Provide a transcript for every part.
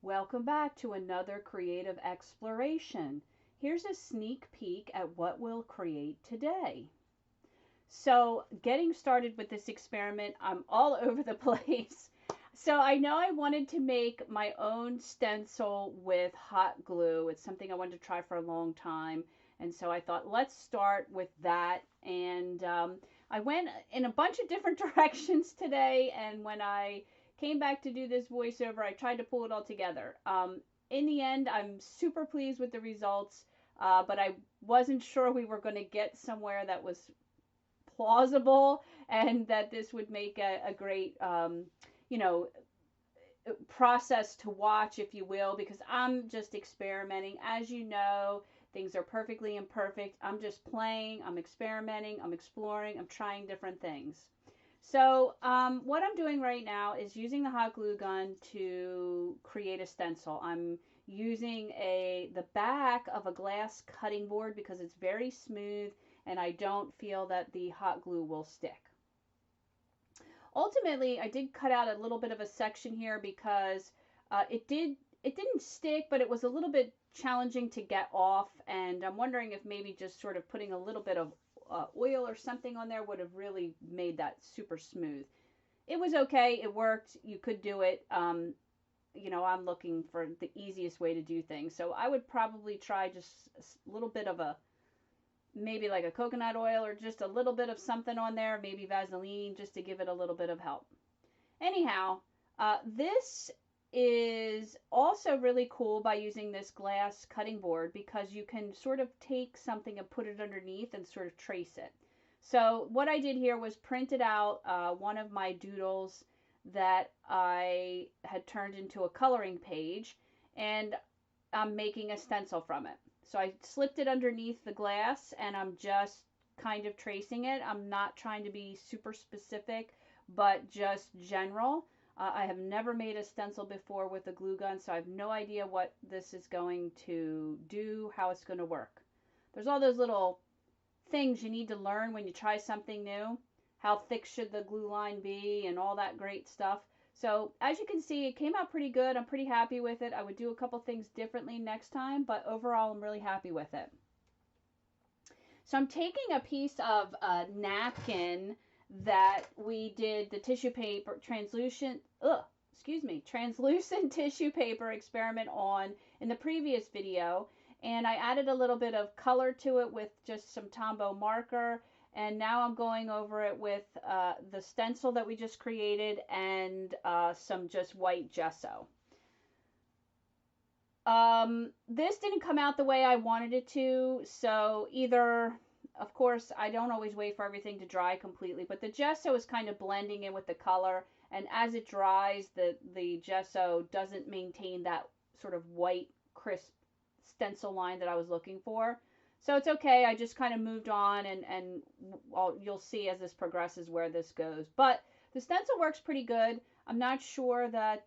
Welcome back to another creative exploration. Here's a sneak peek at what we'll create today. So, getting started with this experiment, I'm all over the place. So, I know I wanted to make my own stencil with hot glue. It's something I wanted to try for a long time. And so I thought, let's start with that. And I went in a bunch of different directions today. And when I came back to do this voiceover, I tried to pull it all together. In the end, I'm super pleased with the results, but I wasn't sure we were going to get somewhere that was plausible and that this would make a great you know process to watch, if you will, because I'm just experimenting. As you know, things are perfectly imperfect. I'm just playing, I'm experimenting, I'm exploring, I'm trying different things. So what I'm doing right now is using the hot glue gun to create a stencil. I'm using the back of a glass cutting board because it's very smooth and I don't feel that the hot glue will stick. Ultimately, I did cut out a little bit of a section here because it didn't stick, but it was a little bit challenging to get off, and I'm wondering if maybe just sort of putting a little bit of oil or something on there would have really made that super smooth. It was okay. It worked. You could do it. I'm looking for the easiest way to do things. So I would probably try just a little bit of maybe like a coconut oil or just a little bit of something on there, maybe Vaseline, just to give it a little bit of help. Anyhow, this is also really cool by using this glass cutting board because you can sort of take something and put it underneath and sort of trace it. So what I did here was printed out one of my doodles that I had turned into a coloring page, and I'm making a stencil from it. So I slipped it underneath the glass and I'm just kind of tracing it. I'm not trying to be super specific, but just general. I have never made a stencil before with a glue gun, so I have no idea what this is going to do, how it's going to work. There's all those little things you need to learn when you try something new. How thick should the glue line be and all that great stuff. So as you can see, it came out pretty good. I'm pretty happy with it. I would do a couple things differently next time, but overall I'm really happy with it. So I'm taking a piece of napkin that we did the tissue paper translucent tissue paper experiment on in the previous video, and I added a little bit of color to it with just some Tombow marker, and now I'm going over it with the stencil that we just created and some just white gesso. This didn't come out the way I wanted it to, so either, of course, I don't always wait for everything to dry completely, but the gesso is kind of blending in with the color, and as it dries, the gesso doesn't maintain that sort of white, crisp stencil line that I was looking for. So it's okay. I just kind of moved on, and you'll see as this progresses where this goes. But the stencil works pretty good. I'm not sure that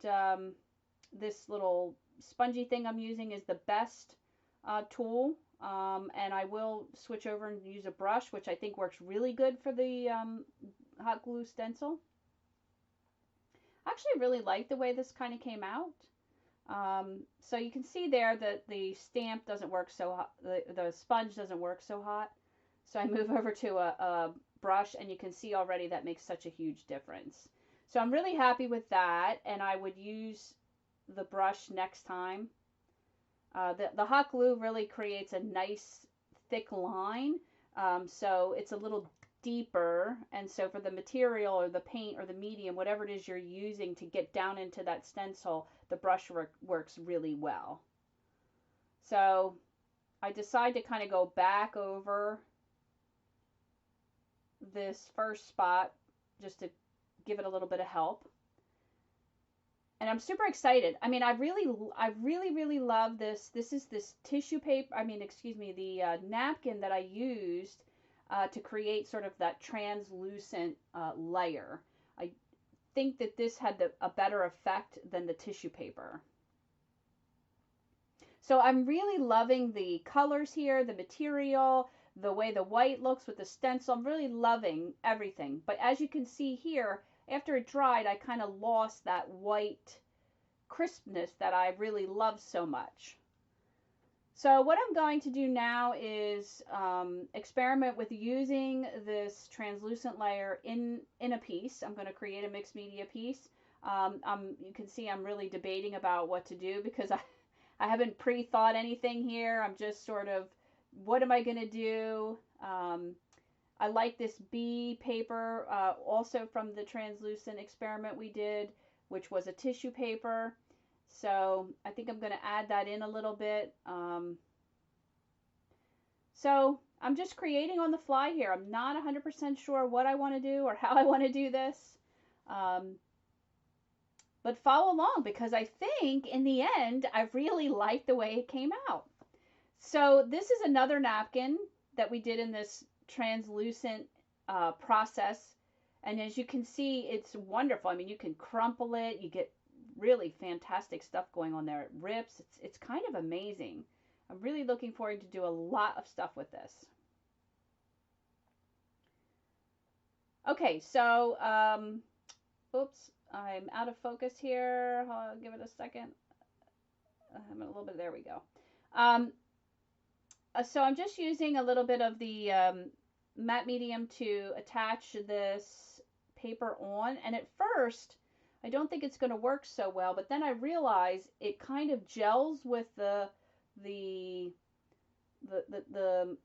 this little spongy thing I'm using is the best tool. And I will switch over and use a brush, which I think works really good for the hot glue stencil. I actually really like the way this kind of came out. So you can see there that the stamp doesn't work so hot, the sponge doesn't work so hot. So I move over to a brush, and you can see already that makes such a huge difference. So I'm really happy with that, and I would use the brush next time. The hot glue really creates a nice thick line, so it's a little deeper, and so for the material or the paint or the medium, whatever it is you're using to get down into that stencil, the brush works really well. So I decide to kind of go back over this first spot just to give it a little bit of help. And I'm super excited. I mean, I really love this. This is this tissue paper, the napkin that I used to create sort of that translucent layer. I think that this had a better effect than the tissue paper. So I'm really loving the colors here, the material, the way the white looks with the stencil. I'm really loving everything. But as you can see here, after it dried, I kind of lost that white crispness that I really love so much. So what I'm going to do now is experiment with using this translucent layer in a piece. I'm going to create a mixed media piece. You can see I'm really debating about what to do because I haven't pre-thought anything here. I'm just sort of, what am I going to do? I like this bee paper, also from the translucent experiment we did, which was a tissue paper. So I think I'm going to add that in a little bit. So I'm just creating on the fly here. I'm not 100% sure what I want to do or how I want to do this. But follow along because I think in the end, I really like the way it came out. So this is another napkin that we did in this translucent process. And as you can see, it's wonderful. I mean, you can crumple it. You get really fantastic stuff going on there. It rips. It's kind of amazing. I'm really looking forward to do a lot of stuff with this. Okay, so, oops, I'm out of focus here. I'll give it a second. I'm a little bit, there we go. So I'm just using a little bit of the matte medium to attach this paper on. And at first, I don't think it's going to work so well, but then I realize it kind of gels with the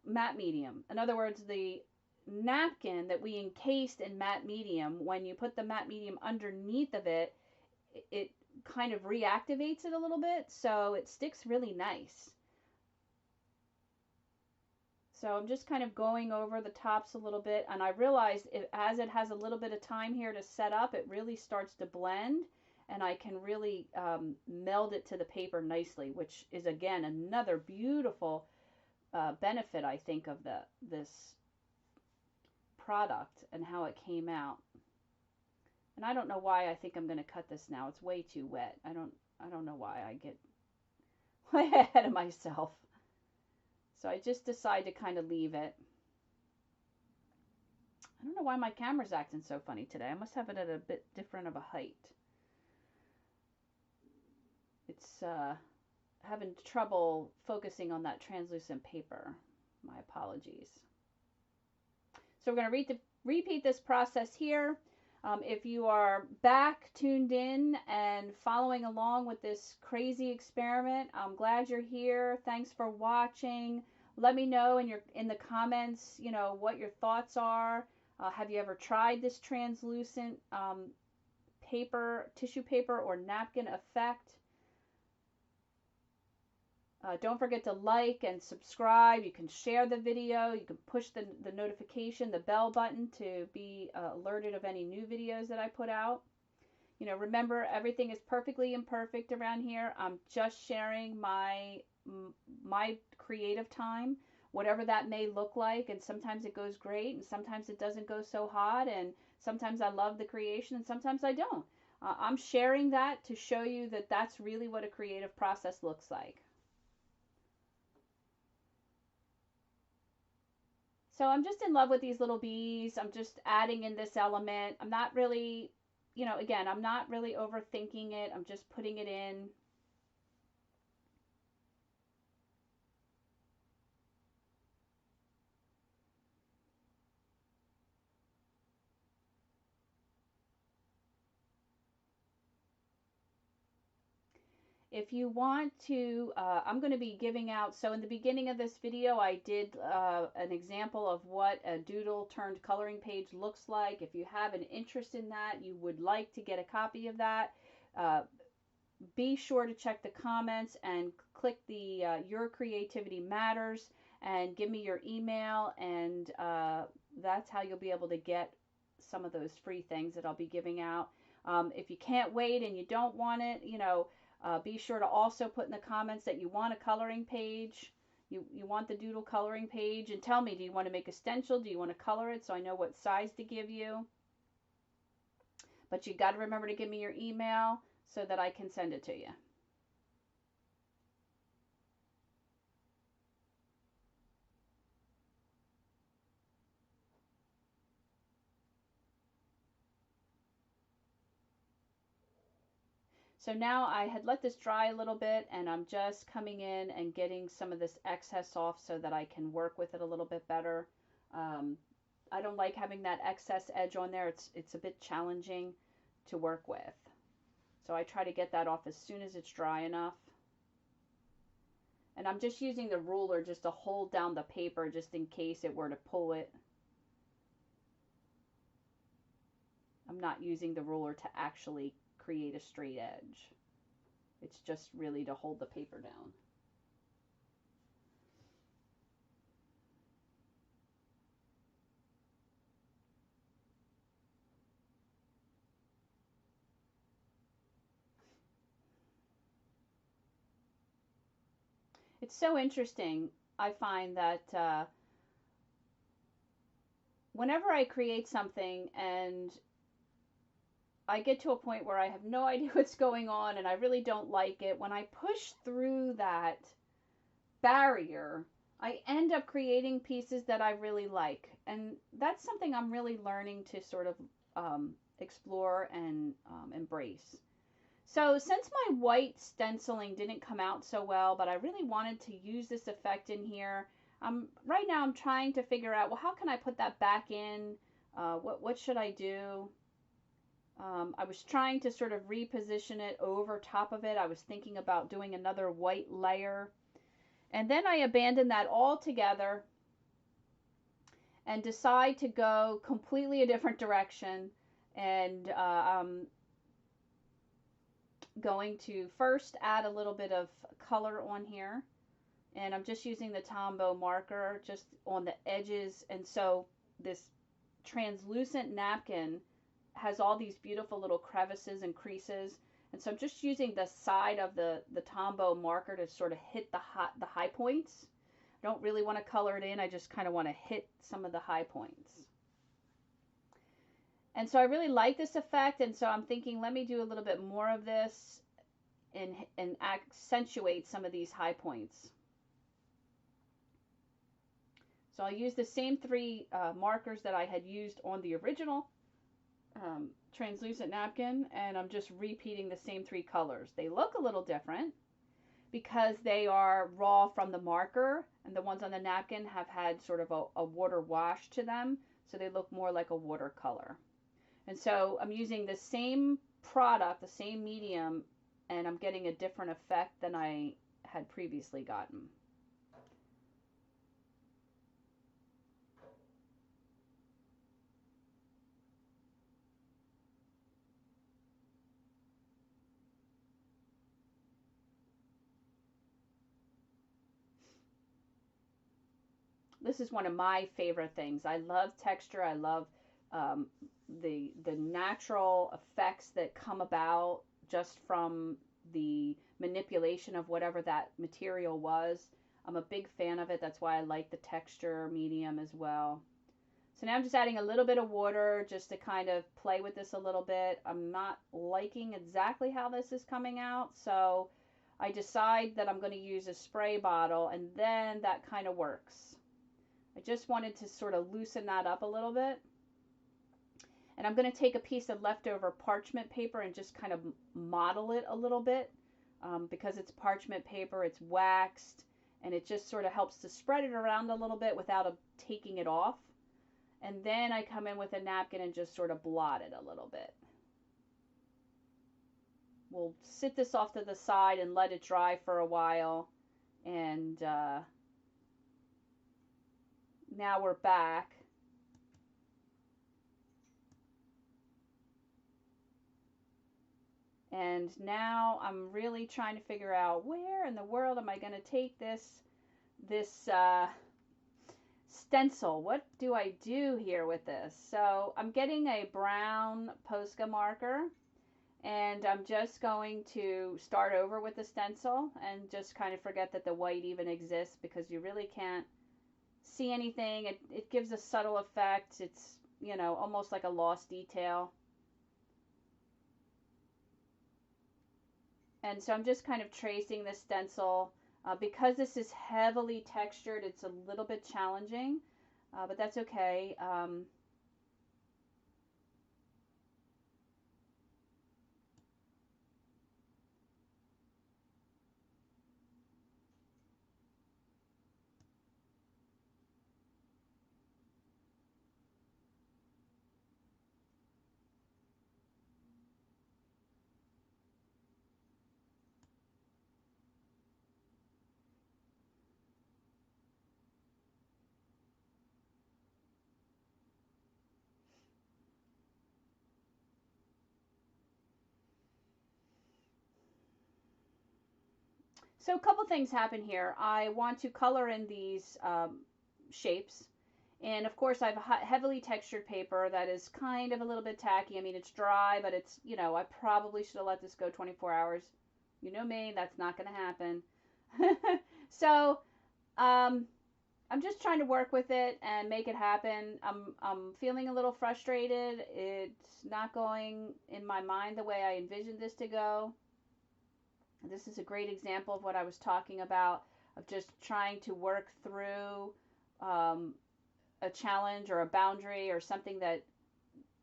matte medium. In other words, the napkin that we encased in matte medium, when you put the matte medium underneath of it, it kind of reactivates it a little bit, so it sticks really nice. So I'm just kind of going over the tops a little bit, and I realized as it has a little bit of time here to set up, it really starts to blend, and I can really meld it to the paper nicely, which is again another beautiful benefit, I think, of this product and how it came out. And I don't know why I think I'm going to cut this now. It's way too wet. I don't know why I get way ahead of myself. So I just decide to kind of leave it. I don't know why my camera's acting so funny today. I must have it at a bit different of a height. It's having trouble focusing on that translucent paper. My apologies. So we're going to repeat this process here. If you are back tuned in and following along with this crazy experiment, I'm glad you're here. Thanks for watching. Let me know in the comments, what your thoughts are. Have you ever tried this translucent tissue paper or napkin effect? Don't forget to like and subscribe. You can share the video. You can push the notification, the bell button to be alerted of any new videos that I put out. Remember, everything is perfectly imperfect around here. I'm just sharing my creative time, whatever that may look like. And sometimes it goes great, and sometimes it doesn't go so hot, and sometimes I love the creation, and sometimes I don't. I'm sharing that to show you that that's really what a creative process looks like. So I'm just in love with these little bees. I'm just adding in this element. I'm not really, again, I'm not really overthinking it. I'm just putting it in. If you want to, I'm going to be giving out, so in the beginning of this video, I did an example of what a doodle turned coloring page looks like. If you have an interest in that, you would like to get a copy of that, be sure to check the comments and click the Your Creativity Matters and give me your email, and that's how you'll be able to get some of those free things that I'll be giving out. If you can't wait and you don't want it, be sure to also put in the comments that you want a coloring page. You want the doodle coloring page, and tell me, do you want to make a stencil? Do you want to color it so I know what size to give you? But you got to remember to give me your email so that I can send it to you. So now I had let this dry a little bit, and I'm just coming in and getting some of this excess off so that I can work with it a little bit better. Um, I don't like having that excess edge on there. It's a bit challenging to work with. So I try to get that off as soon as it's dry enough. And I'm just using the ruler just to hold down the paper just in case it were to pull it. I'm not using the ruler to actually create a straight edge. It's just really to hold the paper down. It's so interesting. I find that whenever I create something and I get to a point where I have no idea what's going on and I really don't like it, when I push through that barrier, I end up creating pieces that I really like. And that's something I'm really learning to sort of explore and embrace. So since my white stenciling didn't come out so well, but I really wanted to use this effect in here, right now I'm trying to figure out, well, how can I put that back in? What should I do? I was trying to sort of reposition it over top of it. I was thinking about doing another white layer. And then I abandoned that altogether and decide to go completely a different direction. And I'm going to first add a little bit of color on here. And I'm just using the Tombow marker just on the edges. And so this translucent napkin has all these beautiful little crevices and creases. And so I'm just using the side of the Tombow marker to sort of hit the high points. I don't really want to color it in. I just kind of want to hit some of the high points. And so I really like this effect. And so I'm thinking, let me do a little bit more of this and accentuate some of these high points. So I'll use the same three markers that I had used on the original translucent napkin, and I'm just repeating the same three colors. They look a little different because they are raw from the marker, and the ones on the napkin have had sort of a water wash to them, so they look more like a watercolor. And so I'm using the same product, the same medium, and I'm getting a different effect than I had previously gotten. This is one of my favorite things. I love texture. I love um, the natural effects that come about just from the manipulation of whatever that material was. I'm a big fan of it. That's why I like the texture medium as well. So now I'm just adding a little bit of water just to kind of play with this a little bit. I'm not liking exactly how this is coming out, so I decide that I'm going to use a spray bottle, and then that kind of works. I just wanted to sort of loosen that up a little bit. And I'm going to take a piece of leftover parchment paper and just kind of model it a little bit. Because it's parchment paper, it's waxed, and it just sort of helps to spread it around a little bit without taking it off. And then I come in with a napkin and just sort of blot it a little bit. We'll sit this off to the side and let it dry for a while. And now we're back. And now I'm really trying to figure out where in the world am I going to take this stencil. What do I do here with this? So I'm getting a brown Posca marker, and I'm just going to start over with the stencil and just kind of forget that the white even exists, because you really can't see anything. It gives a subtle effect. It's, you know, almost like a lost detail. And so I'm just kind of tracing the stencil. Because this is heavily textured, it's a little bit challenging, but that's okay. So a couple things happen here. I want to color in these shapes. And of course, I have a heavily textured paper that is kind of a little bit tacky. I mean, it's dry, but it's, I probably should have let this go 24 hours. You know me, that's not going to happen. So, um, I'm just trying to work with it and make it happen. I'm feeling a little frustrated. It's not going in my mind the way I envisioned this to go. This is a great example of what I was talking about, of just trying to work through um, a challenge or a boundary or something that,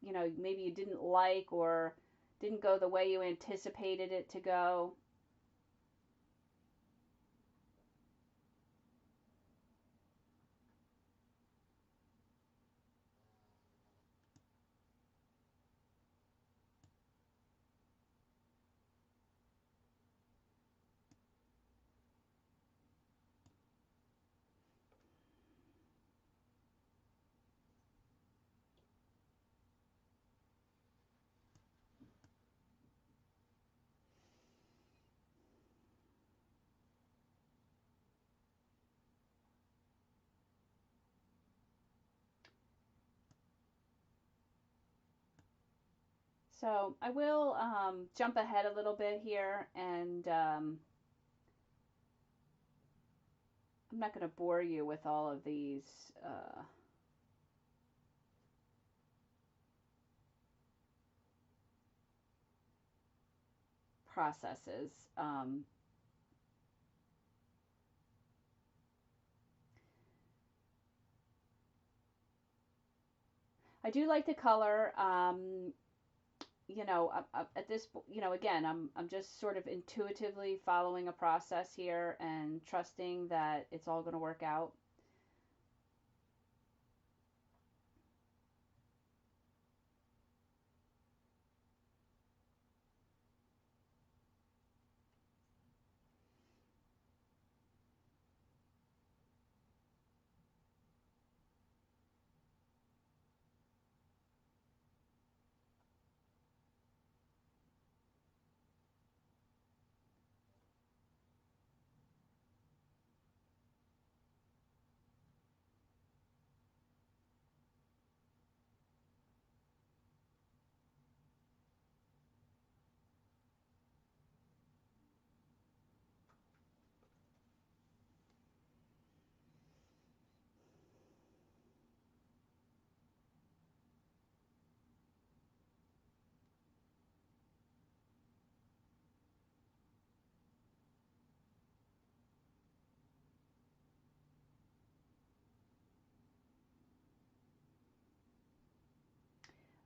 maybe you didn't like or didn't go the way you anticipated it to go. So I will jump ahead a little bit here, and I'm not going to bore you with all of these processes. I do like the color. At this, again, I'm just sort of intuitively following a process here and trusting that it's all going to work out.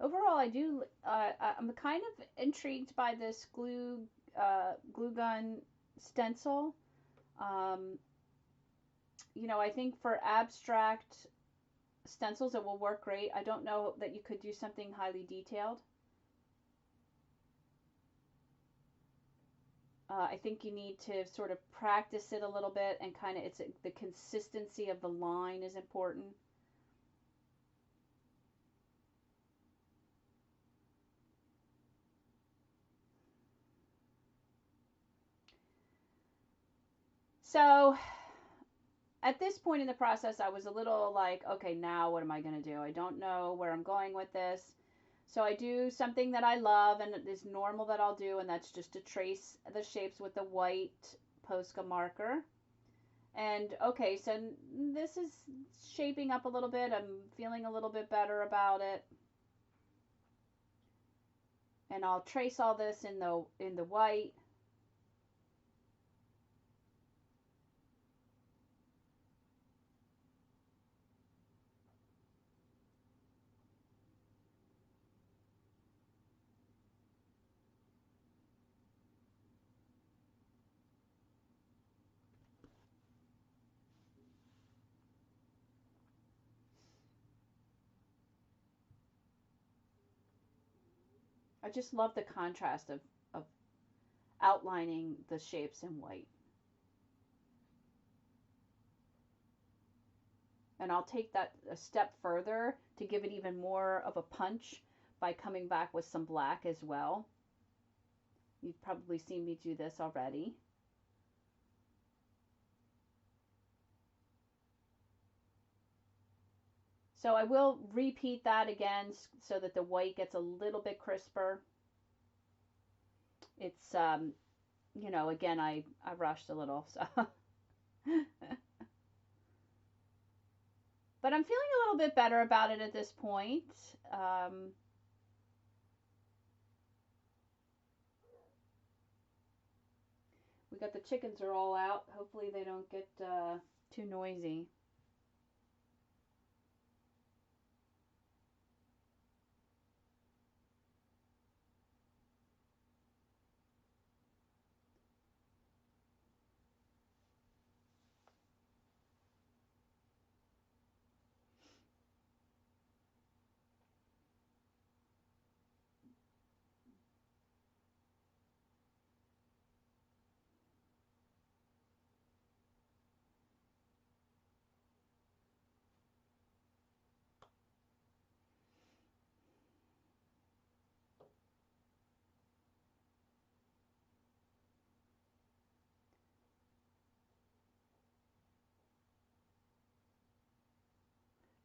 Overall, I do. I'm kind of intrigued by this glue gun stencil. Um, I think for abstract stencils, it will work great. I don't know that you could do something highly detailed. I think you need to sort of practice it a little bit and kind of the consistency of the line is important. So at this point in the process, I was a little like, okay, now what am I going to do? I don't know where I'm going with this. So I do something that I love and it is normal that I'll do, and that's just to trace the shapes with the white Posca marker. And okay, so this is shaping up a little bit. I'm feeling a little bit better about it. And I'll trace all this in the white. I just love the contrast of outlining the shapes in white. And I'll take that a step further to give it even more of a punch by coming back with some black as well. You've probably seen me do this already. So I will repeat that again so that the white gets a little bit crisper. It's, you know, again, I rushed a little, so. But I'm feeling a little bit better about it at this point. Um, we got the chickens are all out. Hopefully they don't get too noisy.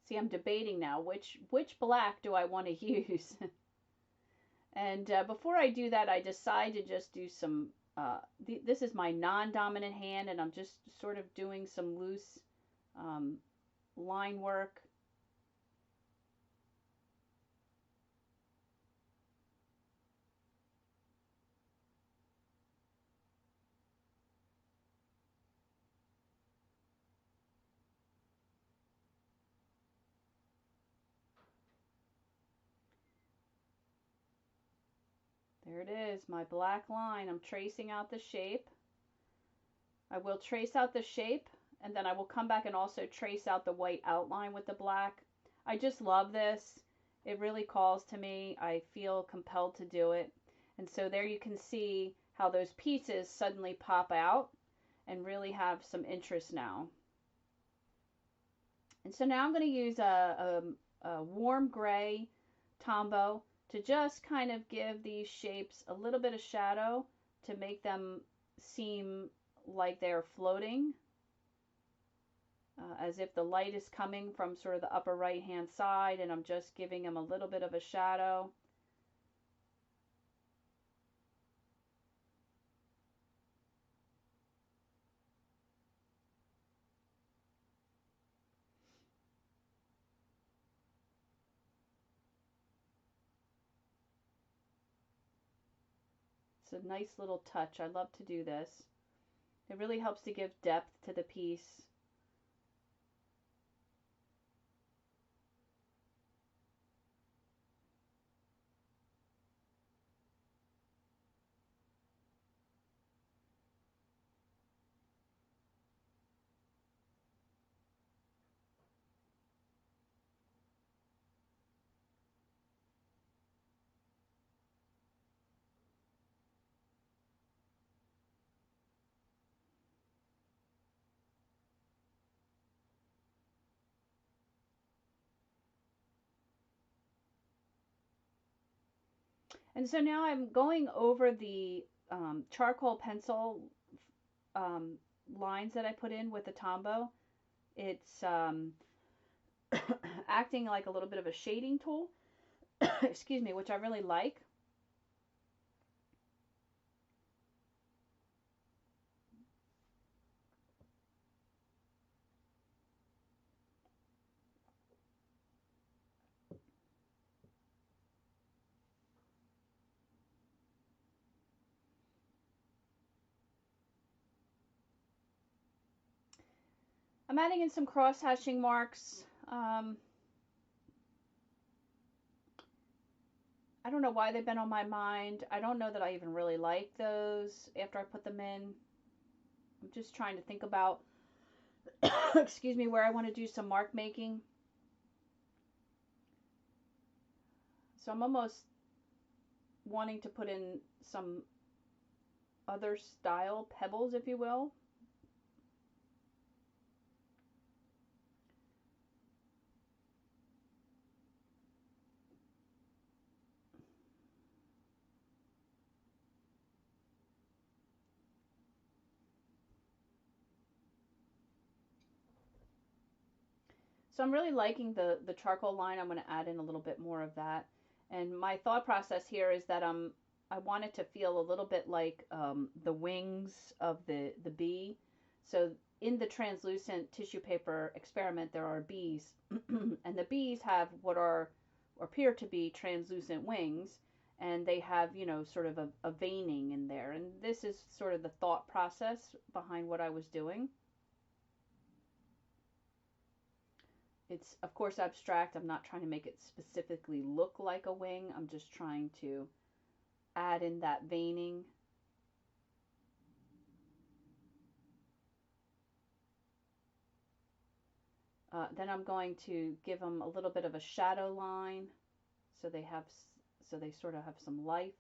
See, I'm debating now which black do I want to use. And before I do that, I decide to just do some. This is my non-dominant hand, and I'm just sort of doing some loose um, line work. There it is, my black line. I'm tracing out the shape. I will trace out the shape, and then I will come back and also trace out the white outline with the black. I just love this. It really calls to me. I feel compelled to do it. And so there you can see how those pieces suddenly pop out and really have some interest now. And so now I'm going to use a warm gray Tombow to just kind of give these shapes a little bit of shadow to make them seem like they're floating, as if the light is coming from sort of the upper right hand side, and I'm just giving them a little bit of a shadow. It's a nice little touch. I love to do this. It really helps to give depth to the piece. And so now I'm going over the charcoal pencil um, lines that I put in with the Tombow. It's acting like a little bit of a shading tool, excuse me, which I really like. I'm adding in some cross hatching marks. I don't know why they've been on my mind. I don't know that I even really like those after I put them in. I'm just trying to think about, excuse me, where I want to do some mark making. So I'm almost wanting to put in some other style pebbles, if you will. So So I'm really liking the charcoal line. I'm going to add in a little bit more of that. And my thought process here is that I want it to feel a little bit like the wings of the bee. So in the translucent tissue paper experiment, there are bees, and the bees have what are or appear to be translucent wings, and they have, you know, sort of a veining in there. And this is sort of the thought process behind what I was doing. It's, of course, abstract. I'm not trying to make it specifically look like a wing. I'm just trying to add in that veining. Then I'm going to give them a little bit of a shadow line so they have, so they sort of have some life.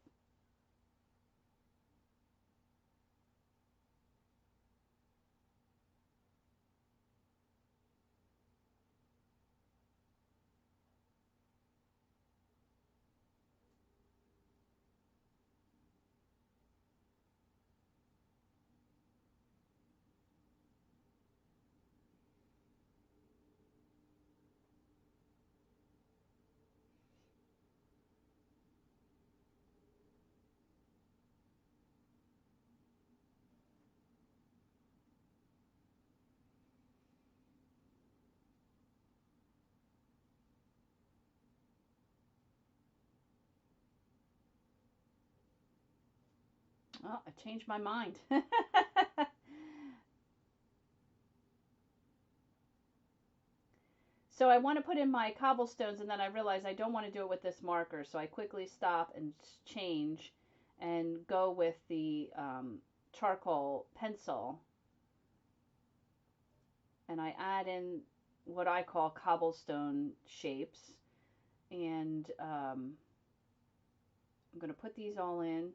Oh, I changed my mind. So I want to put in my cobblestones, and then I realize I don't want to do it with this marker. So I quickly stop and change and go with the charcoal pencil. And I add in what I call cobblestone shapes. And I'm going to put these all in.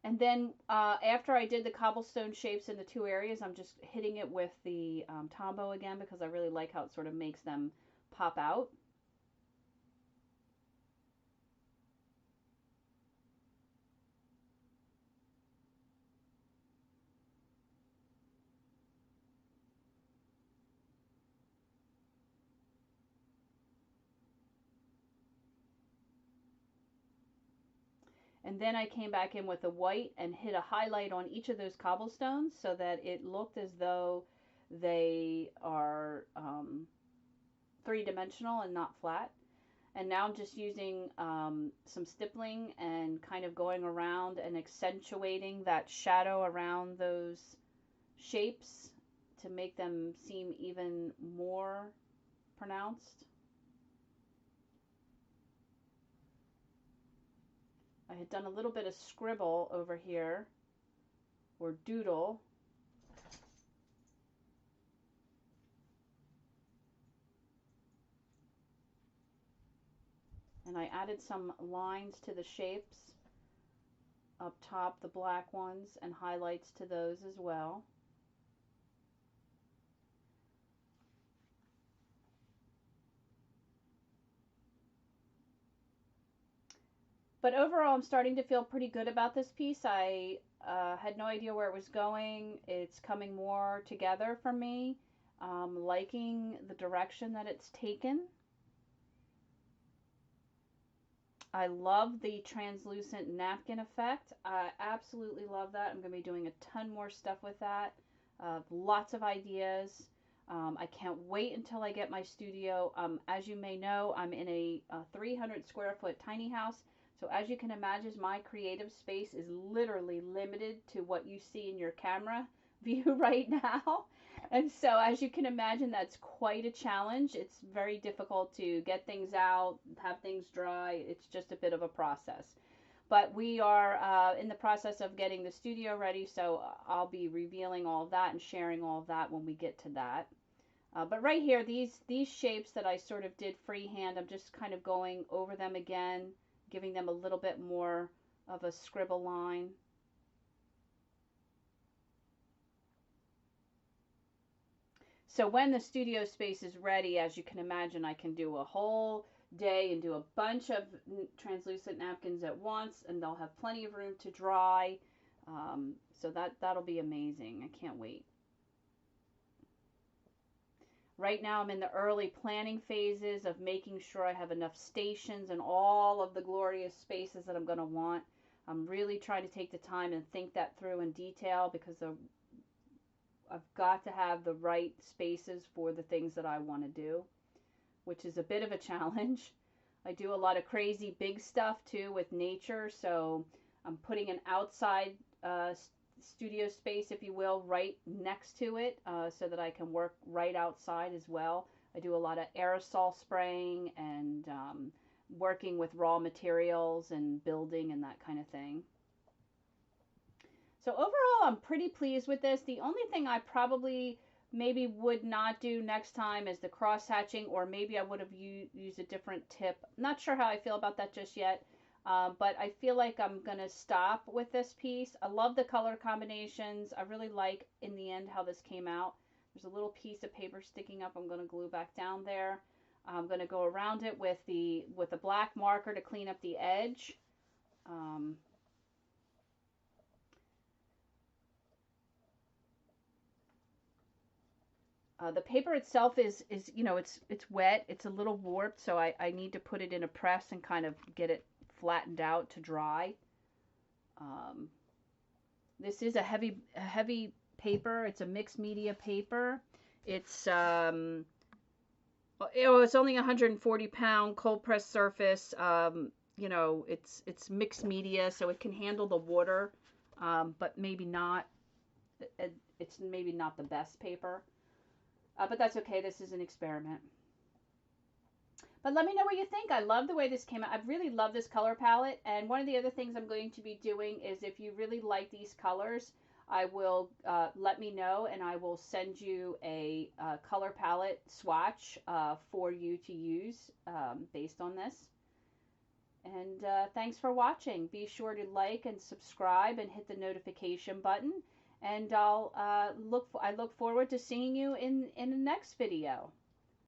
And then after I did the cobblestone shapes in the two areas, I'm just hitting it with the Tombow again because I really like how it sort of makes them pop out. And then I came back in with the white and hit a highlight on each of those cobblestones so that it looked as though they are three-dimensional and not flat. And now I'm just using some stippling and kind of going around and accentuating that shadow around those shapes to make them seem even more pronounced. I had done a little bit of scribble over here, or doodle. And I added some lines to the shapes up top, the black ones, and highlights to those as well. But overall, I'm starting to feel pretty good about this piece. I had no idea where it was going. It's coming more together for me. Liking the direction that it's taken. I love the translucent napkin effect. I absolutely love that. I'm going to be doing a ton more stuff with that. Lots of ideas. I can't wait until I get my studio. As you may know, I'm in a 300 square foot tiny house. So as you can imagine, my creative space is literally limited to what you see in your camera view right now. And so as you can imagine, that's quite a challenge. It's very difficult to get things out, have things dry. It's just a bit of a process. But we are in the process of getting the studio ready, so I'll be revealing all of that and sharing all of that when we get to that. But right here, these shapes that I sort of did freehand, I'm just kind of going over them again, giving them a little bit more of a scribble line. So when the studio space is ready, as you can imagine, I can do a whole day and do a bunch of translucent napkins at once, and they'll have plenty of room to dry. So that'll be amazing. I can't wait. Right now I'm in the early planning phases of making sure I have enough stations and all of the glorious spaces that I'm going to want. I'm really trying to take the time and think that through in detail because I've got to have the right spaces for the things that I want to do, which is a bit of a challenge. I do a lot of crazy big stuff too with nature, so I'm putting an outside studio space, if you will, right next to it so that I can work right outside as well. I do a lot of aerosol spraying and working with raw materials and building and that kind of thing. So overall, I'm pretty pleased with this. The only thing I probably maybe would not do next time is the cross hatching, or maybe I would have used a different tip. Not sure how I feel about that just yet, but I feel like I'm going to stop with this piece. I love the color combinations. I really like, in the end, how this came out. There's a little piece of paper sticking up. I'm going to glue back down there. I'm going to go around it with the black marker to clean up the edge. The paper itself is you know, it's wet. It's a little warped, so I need to put it in a press and kind of get it flattened out to dry. Um, this is a heavy paper. It's a mixed media paper. It's it's only 140-pound cold press surface. You know, it's mixed media, so it can handle the water, but maybe not. It's maybe not the best paper. But that's okay. This is an experiment. But let me know what you think. I love the way this came out. I really love this color palette. And one of the other things I'm going to be doing is, if you really like these colors, I will let me know, and I will send you a color palette swatch for you to use based on this. And thanks for watching. Be sure to like and subscribe and hit the notification button. And I look forward to seeing you in the next video.